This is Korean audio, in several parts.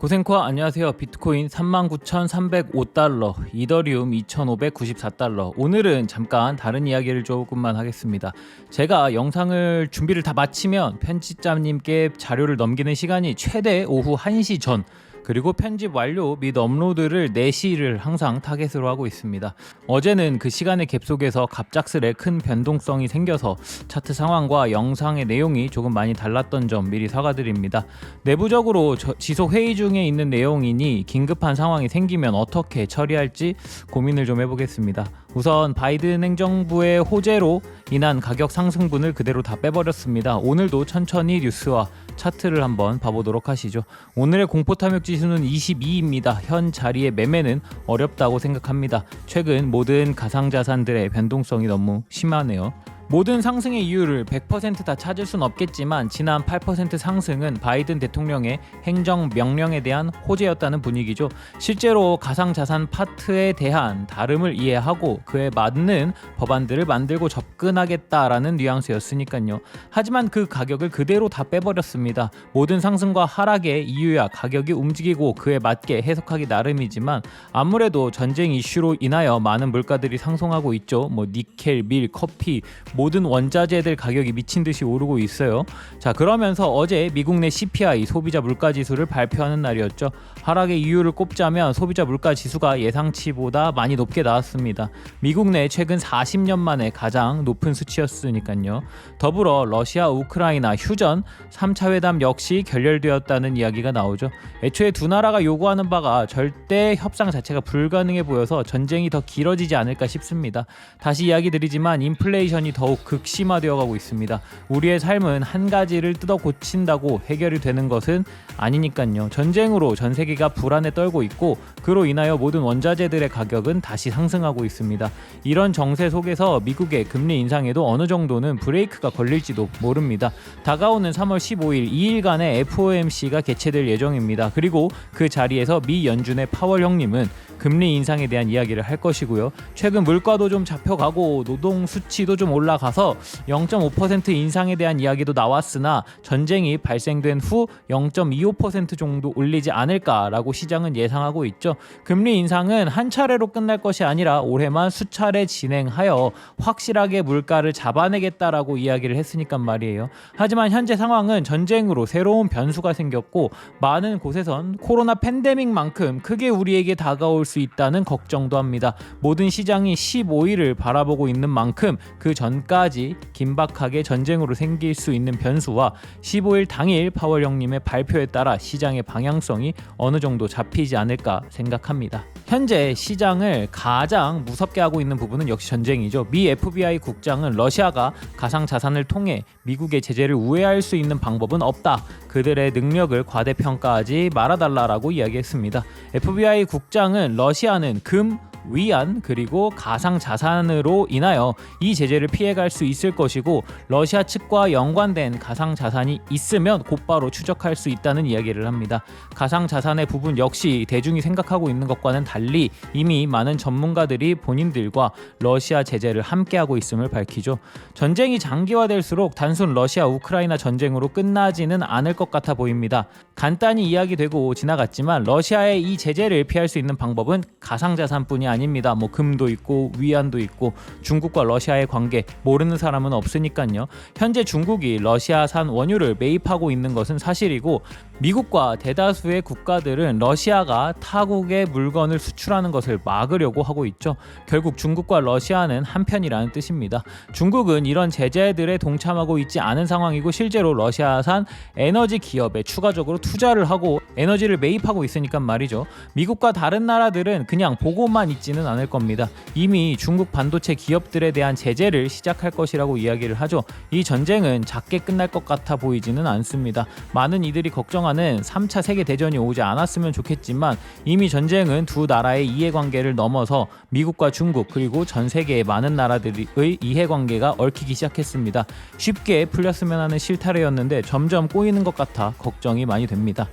고생코 안녕하세요. 비트코인 39,305달러, 이더리움 2,594달러. 오늘은 잠깐 다른 이야기를 조금만 하겠습니다. 제가 영상을 준비를 다 마치면 편집자님께 자료를 넘기는 시간이 최대 오후 1시 전, 그리고 편집 완료 및 업로드를 4시를 항상 타겟으로 하고 있습니다. 어제는 그 시간의 갭 속에서 갑작스레 큰 변동성이 생겨서 차트 상황과 영상의 내용이 조금 많이 달랐던 점 미리 사과드립니다. 내부적으로 지속 회의 중에 있는 내용이니 긴급한 상황이 생기면 어떻게 처리할지 고민을 좀 해보겠습니다. 우선 바이든 행정부의 호재로 인한 가격 상승분을 그대로 다 빼버렸습니다. 오늘도 천천히 뉴스와 차트를 한번 봐보도록 하시죠. 오늘의 공포탐욕 지수는 22입니다. 현 자리의 매매는 어렵다고 생각합니다. 최근 모든 가상자산들의 변동성이 너무 심하네요. 모든 상승의 이유를 100% 다 찾을 순 없겠지만 지난 8% 상승은 바이든 대통령의 행정명령에 대한 호재였다는 분위기죠. 실제로 가상자산 파트에 대한 다름을 이해하고 그에 맞는 법안들을 만들고 접근하겠다라는 뉘앙스였으니까요. 하지만 그 가격을 그대로 다 빼버렸습니다. 모든 상승과 하락의 이유야 가격이 움직이고 그에 맞게 해석하기 나름이지만 아무래도 전쟁 이슈로 인하여 많은 물가들이 상승하고 있죠. 니켈, 밀, 커피 모든 원자재들 가격이 미친듯이 오르고 있어요. 자, 그러면서 어제 미국 내 CPI 소비자 물가지수를 발표하는 날이었죠. 하락의 이유를 꼽자면 소비자 물가지수가 예상치보다 많이 높게 나왔습니다. 미국 내 최근 40년 만에 가장 높은 수치였으니까요. 더불어 러시아, 우크라이나 휴전 3차 회담 역시 결렬되었다는 이야기가 나오죠. 애초에 두 나라가 요구하는 바가 절대 협상 자체가 불가능해 보여서 전쟁이 더 길어지지 않을까 싶습니다. 다시 이야기 드리지만 인플레이션이 더욱 극심화되어 가고 있습니다. 우리의 삶은 한 가지를 뜯어 고친다고 해결이 되는 것은 아니니까요. 전쟁으로 전 세계가 불안에 떨고 있고 그로 인하여 모든 원자재들의 가격은 다시 상승하고 있습니다. 이런 정세 속에서 미국의 금리 인상에도 어느 정도는 브레이크가 걸릴지도 모릅니다. 다가오는 3월 15일 2일간의 FOMC가 개최될 예정입니다. 그리고 그 자리에서 미 연준의 파월 형님은 금리 인상에 대한 이야기를 할 것이고요. 최근 물가도 좀 잡혀가고 노동 수치도 좀 올라가서 0.5% 인상에 대한 이야기도 나왔으나 전쟁이 발생된 후 0.25% 정도 올리지 않을까라고 시장은 예상하고 있죠. 금리 인상은 한 차례로 끝날 것이 아니라 올해만 수차례 진행하여 확실하게 물가를 잡아내겠다라고 이야기를 했으니까 말이에요. 하지만 현재 상황은 전쟁으로 새로운 변수가 생겼고 많은 곳에선 코로나 팬데믹만큼 크게 우리에게 다가올 수 있다는 걱정도 합니다. 모든 시장이 15일을 바라보고 있는 만큼 그 전까지 긴박하게 전쟁으로 생길 수 있는 변수와 15일 당일 파월 형님의 발표에 따라 시장의 방향성이 어느 정도 잡히지 않을까 생각합니다. 현재 시장을 가장 무섭게 하고 있는 부분은 역시 전쟁이죠. 미 FBI 국장은 러시아가 가상자산을 통해 미국의 제재를 우회할 수 있는 방법은 없다. 그들의 능력을 과대평가하지 말아달라라고 이야기했습니다. FBI 국장은 러시아는 금, 위안 그리고 가상자산으로 인하여 이 제재를 피해갈 수 있을 것이고 러시아 측과 연관된 가상자산이 있으면 곧바로 추적할 수 있다는 이야기를 합니다. 가상자산의 부분 역시 대중이 생각하고 있는 것과는 달리 이미 많은 전문가들이 본인들과 러시아 제재를 함께하고 있음을 밝히죠. 전쟁이 장기화될수록 단순 러시아 우크라이나 전쟁으로 끝나지는 않을 것 같아 보입니다. 간단히 이야기되고 지나갔지만 러시아의 이 제재를 피할 수 있는 방법은 가상자산뿐이 아닙니다. 금도 있고 위안도 있고 중국과 러시아의 관계 모르는 사람은 없으니까요. 현재 중국이 러시아산 원유를 매입하고 있는 것은 사실이고 미국과 대다수의 국가들은 러시아가 타국의 물건을 수출하는 것을 막으려고 하고 있죠. 결국 중국과 러시아는 한편이라는 뜻입니다. 중국은 이런 제재들에 동참하고 있지 않은 상황이고 실제로 러시아산 에너지 기업에 추가적으로 투자를 하고 에너지를 매입하고 있으니까 말이죠. 미국과 다른 나라들은 그냥 보고만 있지는 않을 겁니다. 이미 중국 반도체 기업들에 대한 제재를 시작할 것이라고 이야기를 하죠. 이 전쟁은 작게 끝날 것 같아 보이지는 않습니다. 많은 이들이 걱정하는 3차 세계대전이 오지 않았으면 좋겠지만 이미 전쟁은 두 나라의 이해관계를 넘어서 미국과 중국 그리고 전 세계의 많은 나라들의 이해관계가 얽히기 시작했습니다. 쉽게 풀렸으면 하는 실타래였는데 점점 꼬이는 것 같아 걱정이 많이 됩니다.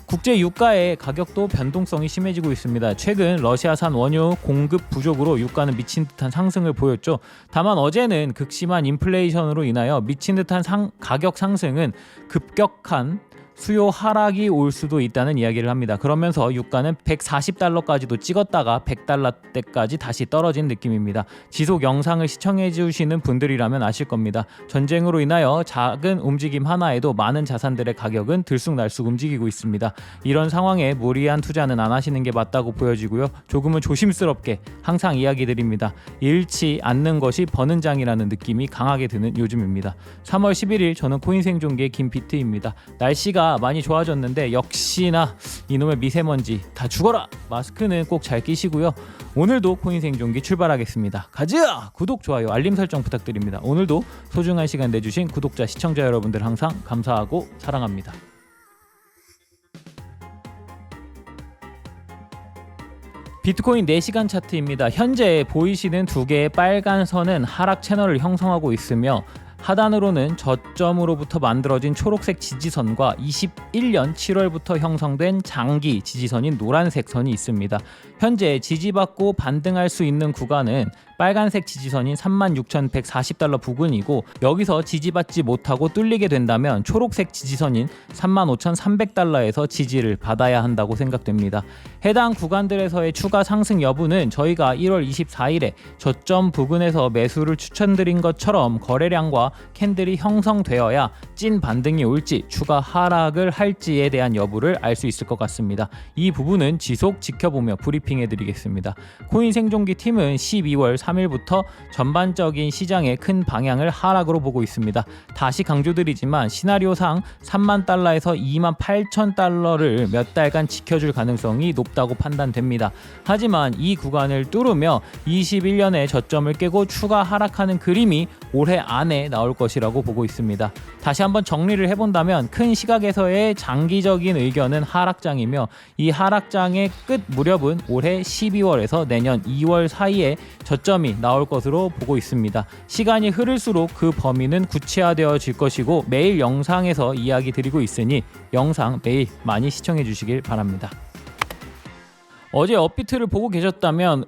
국제 유가의 가격도 변동성이 심해지고 있습니다. 최근 러시아산 원유 공급 부족으로 유가는 미친 듯한 상승을 보였죠. 다만 어제는 극심한 인플레이션으로 인하여 미친 듯한 가격 상승은 급격한 수요 하락이 올 수도 있다는 이야기를 합니다. 그러면서 유가는 140달러까지도 찍었다가 100달러대까지 다시 떨어진 느낌입니다. 지속 영상을 시청해 주시는 분들이라면 아실 겁니다. 전쟁으로 인하여 작은 움직임 하나에도 많은 자산들의 가격은 들쑥날쑥 움직이고 있습니다. 이런 상황에 무리한 투자는 안 하시는 게 맞다고 보여지고요. 조금은 조심스럽게 항상 이야기 드립니다. 잃지 않는 것이 버는 장이라는 느낌이 강하게 드는 요즘입니다. 3월 11일 저는 코인 생존기의 김피트입니다. 날씨가 많이 좋아졌는데 역시나 이놈의 미세먼지 다 죽어라! 마스크는 꼭 잘 끼시고요. 오늘도 코인 생존기 출발하겠습니다. 가자! 구독, 좋아요, 알림 설정 부탁드립니다. 오늘도 소중한 시간 내주신 구독자, 시청자 여러분들 항상 감사하고 사랑합니다. 비트코인 4시간 차트입니다. 현재 보이시는 두 개의 빨간 선은 하락 채널을 형성하고 있으며 하단으로는 저점으로부터 만들어진 초록색 지지선과 21년 7월부터 형성된 장기 지지선인 노란색 선이 있습니다. 현재 지지받고 반등할 수 있는 구간은 빨간색 지지선인 36,140달러 부근이고, 여기서 지지받지 못하고 뚫리게 된다면 초록색 지지선인 35,300달러에서 지지를 받아야 한다고 생각됩니다. 해당 구간들에서의 추가 상승 여부는 저희가 1월 24일에 저점 부근에서 매수를 추천드린 것처럼 거래량과 캔들이 형성되어야 찐 반등이 올지 추가 하락을 할지에 대한 여부를 알 수 있을 것 같습니다. 이 부분은 지속 지켜보며 브리핑해드리겠습니다. 코인 생존기 팀은 12월 3일부터 전반적인 시장의 큰 방향을 하락으로 보고 있습니다. 다시 강조드리지만 시나리오상 3만 달러에서 2만 8천 달러를 몇 달간 지켜줄 가능성이 높다고 판단됩니다. 하지만 이 구간을 뚫으며 21년의 저점을 깨고 추가 하락하는 그림이 올해 안에 나올 것이라고 보고 있습니다. 다시 한번 정리를 해본다면 큰 시각에서의 장기적인 의견은 하락장이며, 이 하락장의 끝 무렵은 올해 12월에서 내년 2월 사이에 저점이 나올 것으로 보고 있습니다. 시간이 흐를수록 그 범위는 구체화되어질 것이고, 매일 영상에서 이야기 드리고 있으니 영상 매일 많이 시청해 주시길 바랍니다. 어제 업비트를 보고 계셨다면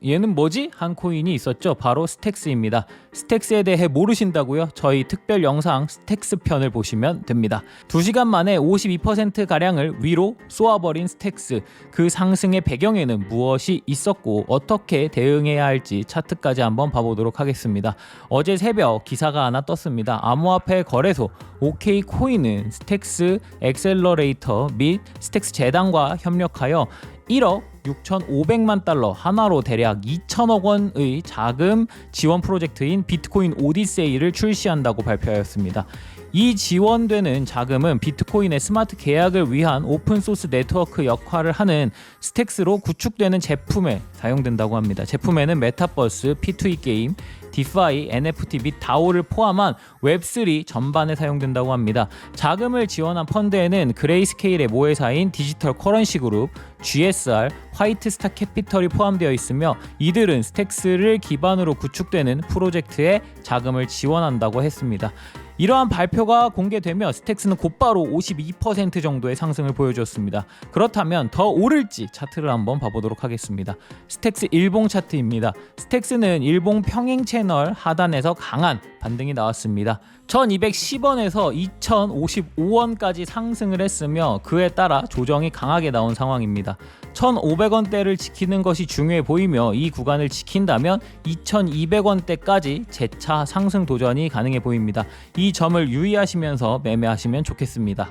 얘는 뭐지? 한 코인이 있었죠. 바로 스택스입니다. 스택스에 대해 모르신다고요? 저희 특별 영상 스택스 편을 보시면 됩니다. 2시간 만에 52%가량을 위로 쏘아버린 스택스, 그 상승의 배경에는 무엇이 있었고 어떻게 대응해야 할지 차트까지 한번 봐보도록 하겠습니다. 어제 새벽 기사가 하나 떴습니다. 암호화폐 거래소 OK코인은 스택스 엑셀러레이터 및 스택스 재단과 협력하여 1억 6,500만 달러, 하나로 대략 2천억 원의 자금 지원 프로젝트인 비트코인 오디세이를 출시한다고 발표하였습니다. 이 지원되는 자금은 비트코인의 스마트 계약을 위한 오픈소스 네트워크 역할을 하는 스택스로 구축되는 제품에 사용된다고 합니다. 제품에는 메타버스, P2E 게임, 디파이, NFT 및 다오를 포함한 웹3 전반에 사용된다고 합니다. 자금을 지원한 펀드에는 그레이스케일의 모회사인 디지털 커런시 그룹, GSR, 화이트스타 캐피털이 포함되어 있으며, 이들은 스택스를 기반으로 구축되는 프로젝트에 자금을 지원한다고 했습니다. 이러한 발표가 공개되며 스택스는 곧바로 52% 정도의 상승을 보여주었습니다. 그렇다면 더 오를지 차트를 한번 봐보도록 하겠습니다. 스택스 일봉 차트입니다. 스택스는 일봉 평행 채널 하단에서 강한 반등이 나왔습니다. 1210원에서 2055원까지 상승을 했으며 그에 따라 조정이 강하게 나온 상황입니다. 1500원대를 지키는 것이 중요해 보이며, 이 구간을 지킨다면 2200원대까지 재차 상승 도전이 가능해 보입니다. 이 점을 유의하시면서 매매하시면 좋겠습니다.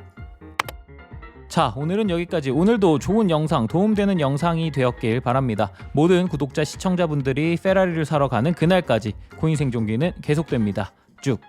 자, 오늘은 여기까지. 오늘도 좋은 영상, 도움되는 영상이 되었길 바랍니다. 모든 구독자, 시청자분들이 페라리를 사러 가는 그날까지 코인 생존기는 계속됩니다. 쭉.